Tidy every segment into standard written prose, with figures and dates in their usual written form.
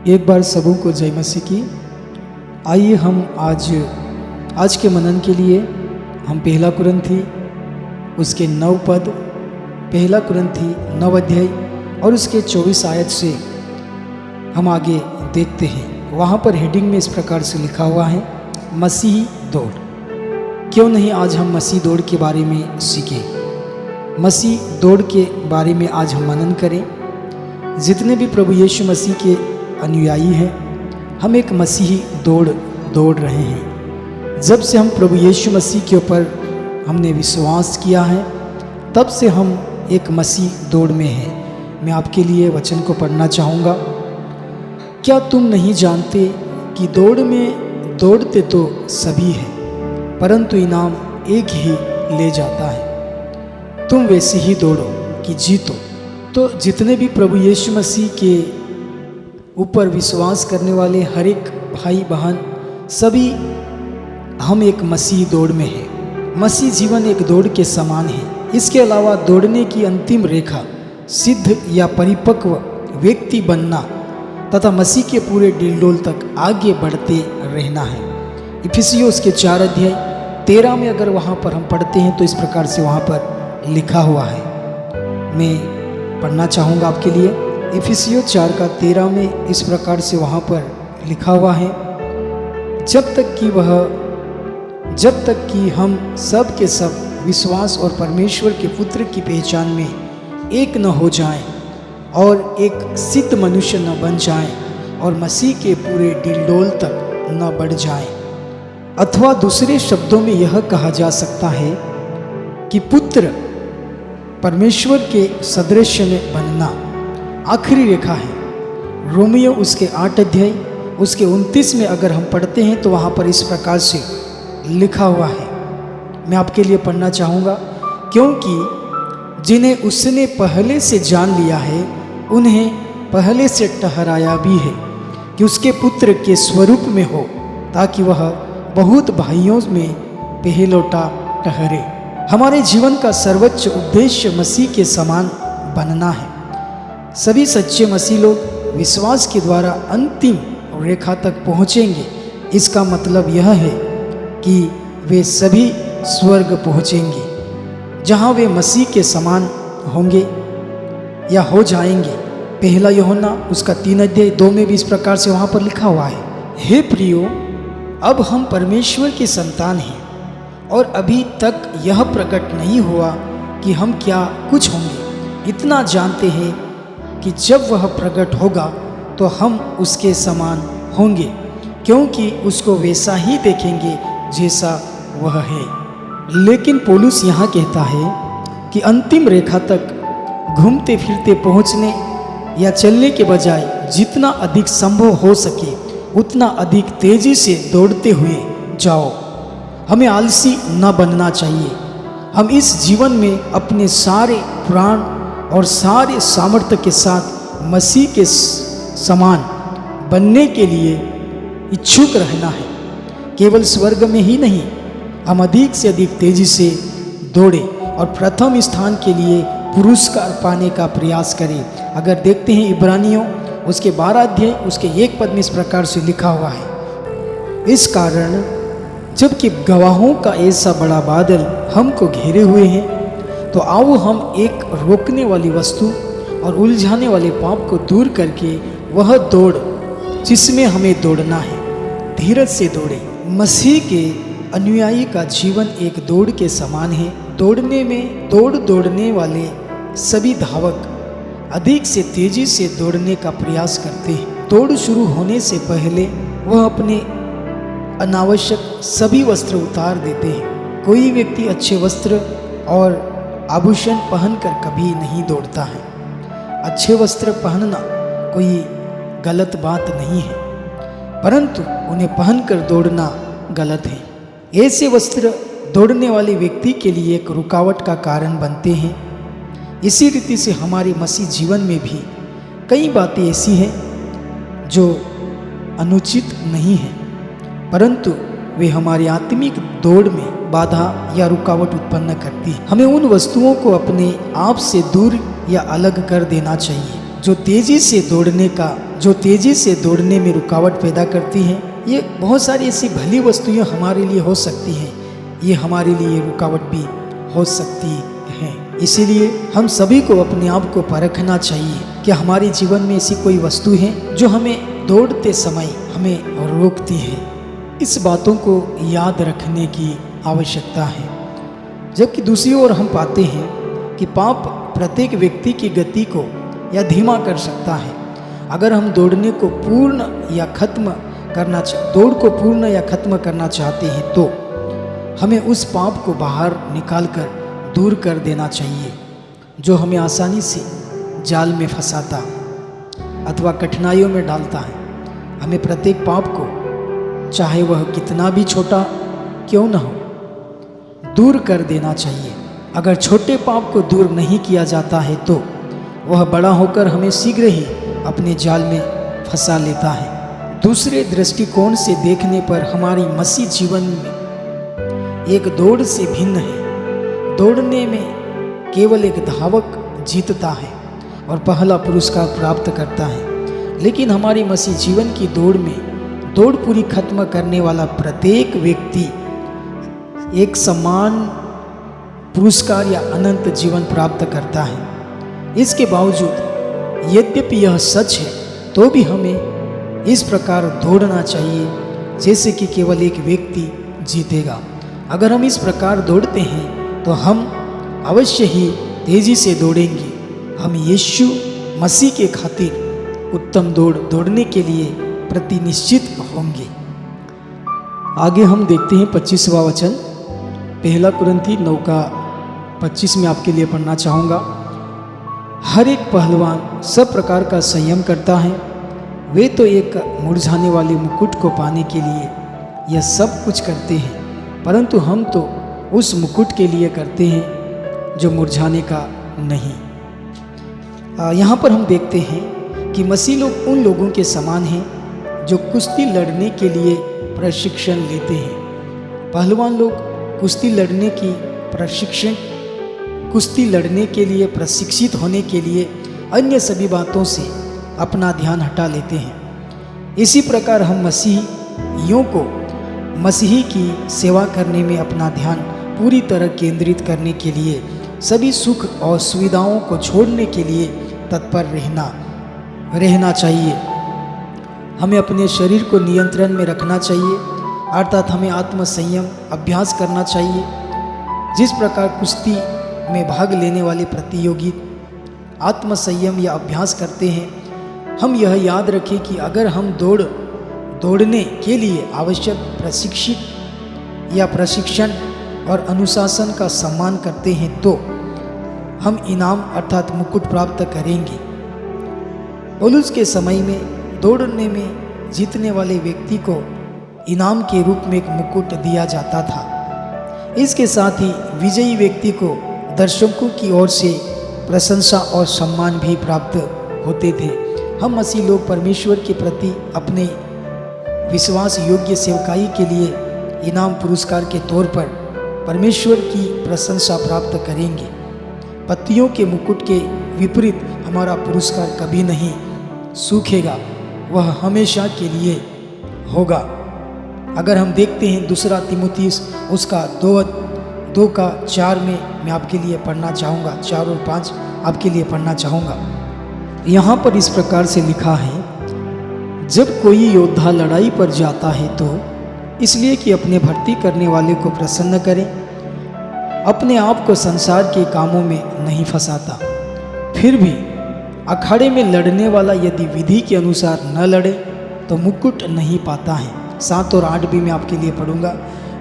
एक बार सबों को जय मसीह की। आइए हम आज के मनन के लिए हम पहला कुरिन्थी उसके 9 पद, पहला कुरिन्थी 9 अध्याय और उसके 24 आयत से हम आगे देखते हैं। वहाँ पर हेडिंग में इस प्रकार से लिखा हुआ है, मसीही दौड़। क्यों नहीं आज हम मसीह दौड़ के बारे में सीखें, मसीह दौड़ के बारे में आज हम मनन करें। जितने भी प्रभु यीशु मसीह के अनुयायी हैं, हम एक मसीही दौड़ रहे हैं। जब से हम प्रभु यीशु मसीह के ऊपर हमने विश्वास किया है, तब से हम एक मसीह दौड़ में हैं। मैं आपके लिए वचन को पढ़ना चाहूँगा। क्या तुम नहीं जानते कि दौड़ में दौड़ते तो सभी हैं, परंतु इनाम एक ही ले जाता है। तुम वैसे ही दौड़ो कि जीतो। तो जितने भी प्रभु यीशु मसीह के ऊपर विश्वास करने वाले हर एक भाई बहन, सभी हम एक मसीह दौड़ में हैं। मसीह जीवन एक दौड़ के समान है। इसके अलावा दौड़ने की अंतिम रेखा सिद्ध या परिपक्व व्यक्ति बनना तथा मसीह के पूरे डिलडोल तक आगे बढ़ते रहना है। इफिसियों उसके 4 अध्याय 13 में अगर वहाँ पर हम पढ़ते हैं तो इस प्रकार से वहाँ पर लिखा हुआ है। मैं पढ़ना चाहूँगा आपके लिए। इफिसियों 4 का 13 में इस प्रकार से वहाँ पर लिखा हुआ है, जब तक कि हम सब के सब विश्वास और परमेश्वर के पुत्र की पहचान में एक न हो जाएं और एक सिद्ध मनुष्य न बन जाएं और मसीह के पूरे डिलडोल तक न बढ़ जाएं। अथवा दूसरे शब्दों में यह कहा जा सकता है कि पुत्र परमेश्वर के सदृश्य में बनना आखिरी रेखा है। रोमियो उसके 8 अध्याय उसके 29 में अगर हम पढ़ते हैं तो वहाँ पर इस प्रकार से लिखा हुआ है। मैं आपके लिए पढ़ना चाहूँगा। क्योंकि जिन्हें उसने पहले से जान लिया है, उन्हें पहले से ठहराया भी है कि उसके पुत्र के स्वरूप में हो, ताकि वह बहुत भाइयों में पहलौठा ठहरे। हमारे जीवन का सर्वोच्च उद्देश्य मसीह के समान बनना है। सभी सच्चे मसीह लोग विश्वास के द्वारा अंतिम रेखा तक पहुँचेंगे। इसका मतलब यह है कि वे सभी स्वर्ग पहुँचेंगे, जहाँ वे मसीह के समान होंगे या हो जाएंगे। पहला यूहन्ना उसका 3 अध्याय 2 में भी इस प्रकार से वहाँ पर लिखा हुआ है, हे प्रियो, अब हम परमेश्वर की संतान हैं और अभी तक यह प्रकट नहीं हुआ कि हम क्या कुछ होंगे। इतना जानते हैं कि जब वह प्रकट होगा तो हम उसके समान होंगे, क्योंकि उसको वैसा ही देखेंगे जैसा वह है। लेकिन पौलुस यहाँ कहता है कि अंतिम रेखा तक घूमते फिरते पहुँचने या चलने के बजाय जितना अधिक संभव हो सके उतना अधिक तेजी से दौड़ते हुए जाओ। हमें आलसी न बनना चाहिए। हम इस जीवन में अपने सारे प्राण और सारे सामर्थ्य के साथ मसीह के समान बनने के लिए इच्छुक रहना है। केवल स्वर्ग में ही नहीं, हम अधिक से अधिक तेजी से दौड़े और प्रथम स्थान के लिए पुरस्कार पाने का प्रयास करें। अगर देखते हैं इब्रानियों उसके 12 अध्याय उसके 1 पद में इस प्रकार से लिखा हुआ है, इस कारण जबकि गवाहों का ऐसा बड़ा बादल हमको घेरे हुए हैं, तो आओ हम एक रोकने वाली वस्तु और उलझाने वाले पाप को दूर करके वह दौड़ जिसमें हमें दौड़ना है, धीरज से दौड़े। मसीह के अनुयायी का जीवन एक दौड़ के समान है। दौड़ने में दौड़ने वाले सभी धावक अधिक से तेजी से दौड़ने का प्रयास करते हैं। दौड़ शुरू होने से पहले वह अपने अनावश्यक सभी वस्त्र उतार देते हैं। कोई व्यक्ति अच्छे वस्त्र और आभूषण पहनकर कभी नहीं दौड़ता है। अच्छे वस्त्र पहनना कोई गलत बात नहीं है, परंतु उन्हें पहनकर दौड़ना गलत है। ऐसे वस्त्र दौड़ने वाले व्यक्ति के लिए एक रुकावट का कारण बनते हैं। इसी रीति से हमारे मसीह जीवन में भी कई बातें ऐसी हैं जो अनुचित नहीं हैं, परंतु वे हमारी आत्मिक दौड़ में बाधा या रुकावट उत्पन्न करती है। हमें उन वस्तुओं को अपने आप से दूर या अलग कर देना चाहिए जो तेज़ी से दौड़ने में रुकावट पैदा करती हैं। ये बहुत सारी ऐसी भली वस्तुएं हमारे लिए हो सकती हैं, ये हमारे लिए रुकावट भी हो सकती हैं। इसीलिए हम सभी को अपने आप को परखना चाहिए कि हमारे जीवन में ऐसी कोई वस्तु है जो हमें दौड़ते समय हमें रोकती है। इस बातों को याद रखने की आवश्यकता है। जबकि दूसरी ओर हम पाते हैं कि पाप प्रत्येक व्यक्ति की गति को या धीमा कर सकता है। अगर हम दौड़ को पूर्ण या खत्म करना चाहते हैं तो हमें उस पाप को बाहर निकालकर दूर कर देना चाहिए जो हमें आसानी से जाल में फंसाता अथवा कठिनाइयों में डालता है। हमें प्रत्येक पाप को, चाहे वह कितना भी छोटा क्यों न हो, दूर कर देना चाहिए। अगर छोटे पाप को दूर नहीं किया जाता है तो वह बड़ा होकर हमें शीघ्र ही अपने जाल में फंसा लेता है। दूसरे दृष्टिकोण से देखने पर हमारी मसीह जीवन में एक दौड़ से भिन्न है। दौड़ने में केवल एक धावक जीतता है और पहला पुरस्कार प्राप्त करता है, लेकिन हमारी मसीह जीवन की दौड़ में दौड़ पूरी खत्म करने वाला प्रत्येक व्यक्ति एक समान पुरस्कार या अनंत जीवन प्राप्त करता है। इसके बावजूद यद्यपि यह सच है तो भी हमें इस प्रकार दौड़ना चाहिए जैसे कि केवल एक व्यक्ति जीतेगा। अगर हम इस प्रकार दौड़ते हैं तो हम अवश्य ही तेजी से दौड़ेंगे। हम यीशु मसीह के खातिर उत्तम दौड़ने के लिए प्रतिनिश्चित होंगे। आगे हम देखते हैं 25वां वचन, पहला कुरिन्थी 9:25 में आपके लिए पढ़ना चाहूँगा। हर एक पहलवान सब प्रकार का संयम करता है। वे तो एक मुरझाने वाले मुकुट को पाने के लिए यह सब कुछ करते हैं, परंतु हम तो उस मुकुट के लिए करते हैं जो मुरझाने का नहीं। यहाँ पर हम देखते हैं कि मसीह लोग उन लोगों के समान हैं जो कुश्ती लड़ने के लिए प्रशिक्षण लेते हैं। पहलवान लोग कुश्ती लड़ने के लिए प्रशिक्षित होने के लिए अन्य सभी बातों से अपना ध्यान हटा लेते हैं। इसी प्रकार हम मसीहियों को मसीही की सेवा करने में अपना ध्यान पूरी तरह केंद्रित करने के लिए सभी सुख और सुविधाओं को छोड़ने के लिए तत्पर रहना चाहिए। हमें अपने शरीर को नियंत्रण में रखना चाहिए, अर्थात हमें आत्मसंयम अभ्यास करना चाहिए। जिस प्रकार कुश्ती में भाग लेने वाले प्रतियोगी आत्मसंयम या अभ्यास करते हैं, हम यह याद रखें कि अगर हम दौड़ने के लिए आवश्यक प्रशिक्षण और अनुशासन का सम्मान करते हैं तो हम इनाम अर्थात मुकुट प्राप्त करेंगे। पौलुस के समय में दौड़ने में जीतने वाले व्यक्ति को इनाम के रूप में एक मुकुट दिया जाता था। इसके साथ ही विजयी व्यक्ति को दर्शकों की ओर से प्रशंसा और सम्मान भी प्राप्त होते थे। हम मसीह लोग परमेश्वर के प्रति अपने विश्वास योग्य सेवकाई के लिए इनाम पुरस्कार के तौर पर परमेश्वर की प्रशंसा प्राप्त करेंगे। पत्तियों के मुकुट के विपरीत हमारा पुरस्कार कभी नहीं सूखेगा, वह हमेशा के लिए होगा। अगर हम देखते हैं 2 तीमुथियुस उसका 2:4 में मैं आपके लिए पढ़ना चाहूँगा, 4 और 5 आपके लिए पढ़ना चाहूँगा। यहाँ पर इस प्रकार से लिखा है, जब कोई योद्धा लड़ाई पर जाता है तो इसलिए कि अपने भर्ती करने वाले को प्रसन्न करे, अपने आप को संसार के कामों में नहीं फंसाता। फिर भी अखाड़े में लड़ने वाला यदि विधि के अनुसार न लड़े तो मुकुट नहीं पाता है। 7 और 8 भी मैं आपके लिए पढ़ूंगा।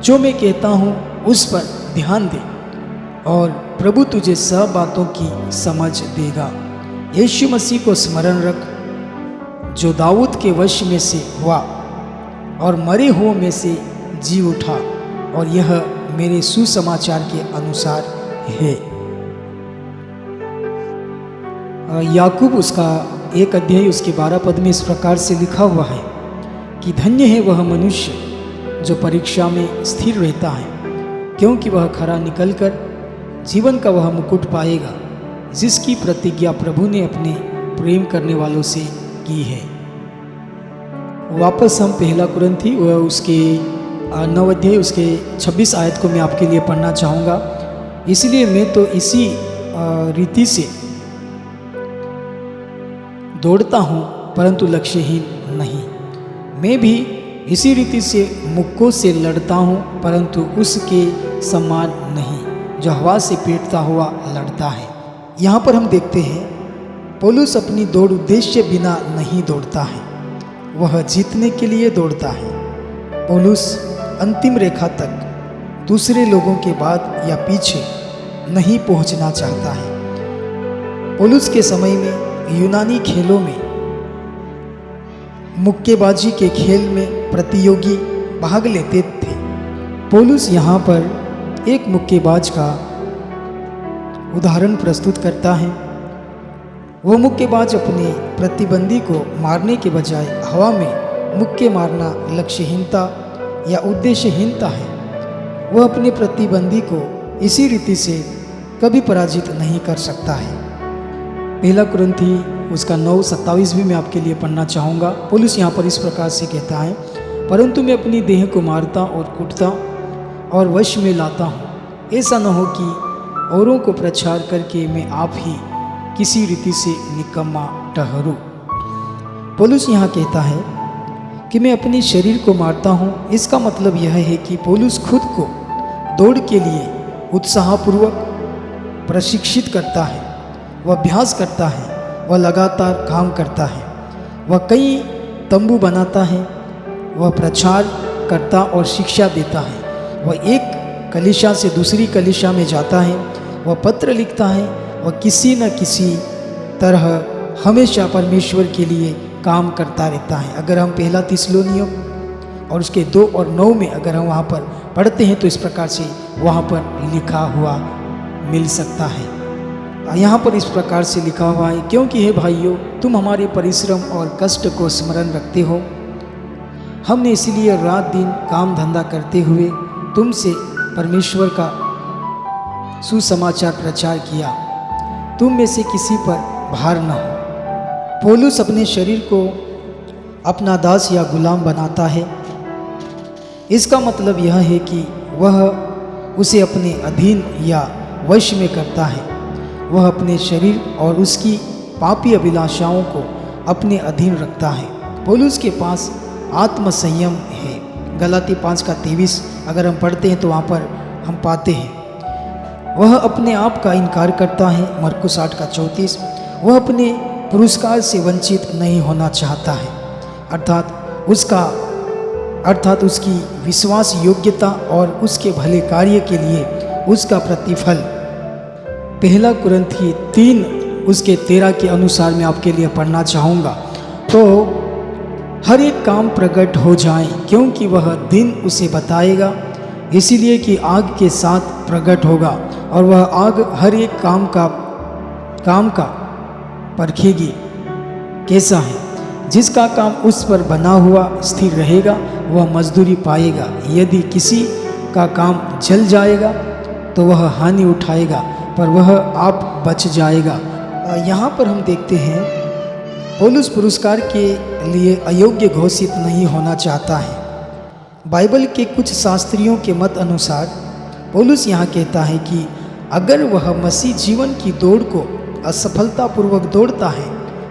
जो मैं कहता हूँ उस पर ध्यान दे और प्रभु तुझे सब बातों की समझ देगा। यीशु मसीह को स्मरण रख जो दाऊद के वश में से हुआ और मरे हुओं में से जी उठा, और यह मेरे सुसमाचार के अनुसार है। याकूब उसका 1 अध्याय उसके 12 पद में इस प्रकार से लिखा हुआ है कि धन्य है वह मनुष्य जो परीक्षा में स्थिर रहता है, क्योंकि वह खरा निकलकर जीवन का वह मुकुट पाएगा जिसकी प्रतिज्ञा प्रभु ने अपने प्रेम करने वालों से की है। वापस हम पहला कुरिन्थी व उसके 9 अध्याय उसके 26 आयत को मैं आपके लिए पढ़ना चाहूँगा। इसलिए मैं तो इसी रीति से दौड़ता हूँ परंतु लक्ष्यहीन नहीं। मैं भी इसी रीति से मुक्कों से लड़ता हूँ परंतु उसके समान नहीं जो हवा से पीटता हुआ लड़ता है। यहाँ पर हम देखते हैं पौलुस अपनी दौड़ उद्देश्य बिना नहीं दौड़ता है, वह जीतने के लिए दौड़ता है। पौलुस अंतिम रेखा तक दूसरे लोगों के बाद या पीछे नहीं पहुंचना चाहता है। पौलुस के समय में यूनानी खेलों में मुक्केबाजी के खेल में प्रतियोगी भाग लेते थे। पौलुस यहाँ पर एक मुक्केबाज का उदाहरण प्रस्तुत करता है। वह मुक्केबाज अपने प्रतिद्वंदी को मारने के बजाय हवा में मुक्के मारना लक्ष्यहीनता या उद्देश्यहीनता है। वह अपने प्रतिद्वंदी को इसी रीति से कभी पराजित नहीं कर सकता है। पहला कुरिन्थी उसका 9:27 भी मैं आपके लिए पढ़ना चाहूँगा। पौलुस यहाँ पर इस प्रकार से कहता है, परंतु मैं अपनी देह को मारता और कूटता और वश में लाता हूँ, ऐसा न हो कि औरों को प्रचार करके मैं आप ही किसी रीति से निकम्मा ठहरूं। पौलुस यहाँ कहता है कि मैं अपने शरीर को मारता हूँ। इसका मतलब यह है कि पौलुस खुद को दौड़ के लिए उत्साहपूर्वक प्रशिक्षित करता है, वह अभ्यास करता है, वह लगातार काम करता है, वह कई तंबू बनाता है, वह प्रचार करता और शिक्षा देता है, वह एक कलीसिया से दूसरी कलीसिया में जाता है, वह पत्र लिखता है, वह किसी न किसी तरह हमेशा परमेश्वर के लिए काम करता रहता है। अगर हम पहला थिस्सलुनीयों और उसके 2 और 9 में अगर हम वहाँ पर पढ़ते हैं तो इस प्रकार से वहाँ पर लिखा हुआ मिल सकता है। यहाँ पर इस प्रकार से लिखा हुआ है, क्योंकि हे भाइयों, तुम हमारे परिश्रम और कष्ट को स्मरण रखते हो। हमने इसलिए रात दिन काम धंधा करते हुए तुमसे परमेश्वर का सुसमाचार प्रचार किया। तुम में से किसी पर भार न हो। पौलुस अपने शरीर को अपना दास या गुलाम बनाता है। इसका मतलब यह है कि वह उसे अपने अधीन या वश में करता है। वह अपने शरीर और उसकी पापी अभिलाषाओं को अपने अधीन रखता है। पौलुस के पास आत्मसंयम है। गलाती 5:23 अगर हम पढ़ते हैं तो वहाँ पर हम पाते हैं, वह अपने आप का इनकार करता है। मरकुस 8:34 वह अपने पुरस्कार से वंचित नहीं होना चाहता है, अर्थात उसकी विश्वास योग्यता और उसके भले कार्य के लिए उसका प्रतिफल। पहला कुरिन्थी 3 उसके 13 के अनुसार मैं आपके लिए पढ़ना चाहूँगा। तो हर एक काम प्रकट हो जाए, क्योंकि वह दिन उसे बताएगा, इसीलिए कि आग के साथ प्रकट होगा और वह आग हर एक काम का परखेगी कैसा है। जिसका काम उस पर बना हुआ स्थिर रहेगा वह मजदूरी पाएगा। यदि किसी का काम जल जाएगा तो वह हानि उठाएगा, पर वह आप बच जाएगा। यहाँ पर हम देखते हैं पौलुस पुरस्कार के लिए अयोग्य घोषित नहीं होना चाहता है। बाइबल के कुछ शास्त्रियों के मत अनुसार पौलुस यहाँ कहता है कि अगर वह मसीह जीवन की दौड़ को असफलतापूर्वक दौड़ता है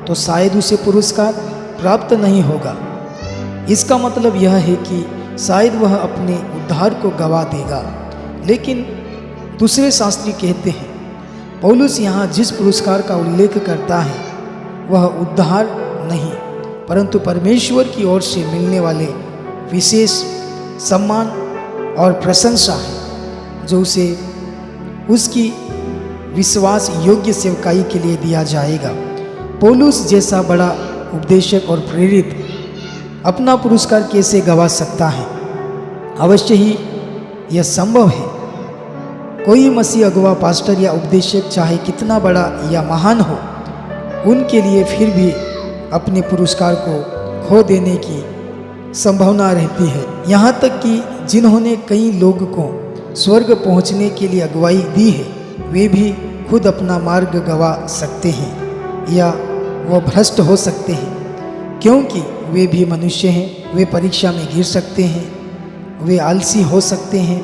तो शायद उसे पुरस्कार प्राप्त नहीं होगा। इसका मतलब यह है कि शायद वह अपने उद्धार को गवा देगा। लेकिन दूसरे शास्त्री कहते हैं पौलुस यहाँ जिस पुरस्कार का उल्लेख करता है वह उद्धार नहीं, परंतु परमेश्वर की ओर से मिलने वाले विशेष सम्मान और प्रशंसा है, जो उसे उसकी विश्वास योग्य सेवकाई के लिए दिया जाएगा। पौलुस जैसा बड़ा उपदेशक और प्रेरित अपना पुरस्कार कैसे गवा सकता है? अवश्य ही यह संभव है। कोई मसीह अगुवा, पास्टर या उपदेशक चाहे कितना बड़ा या महान हो, उनके लिए फिर भी अपने पुरस्कार को खो देने की संभावना रहती है। यहाँ तक कि जिन्होंने कई लोगों को स्वर्ग पहुँचने के लिए अगुवाई दी है, वे भी खुद अपना मार्ग गवा सकते हैं या वो भ्रष्ट हो सकते हैं, क्योंकि वे भी मनुष्य हैं, वे परीक्षा में गिर सकते हैं, वे आलसी हो सकते हैं,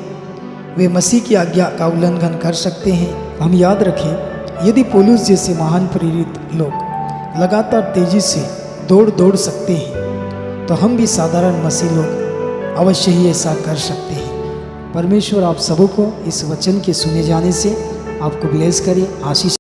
वे मसीह की आज्ञा का उल्लंघन कर सकते हैं। हम याद रखें, यदि पौलुस जैसे महान प्रेरित लोग लगातार तेजी से दौड़ सकते हैं, तो हम भी साधारण मसीह लोग अवश्य ही ऐसा कर सकते हैं। परमेश्वर आप सबों को इस वचन के सुने जाने से आपको ब्लेस करे, आशीष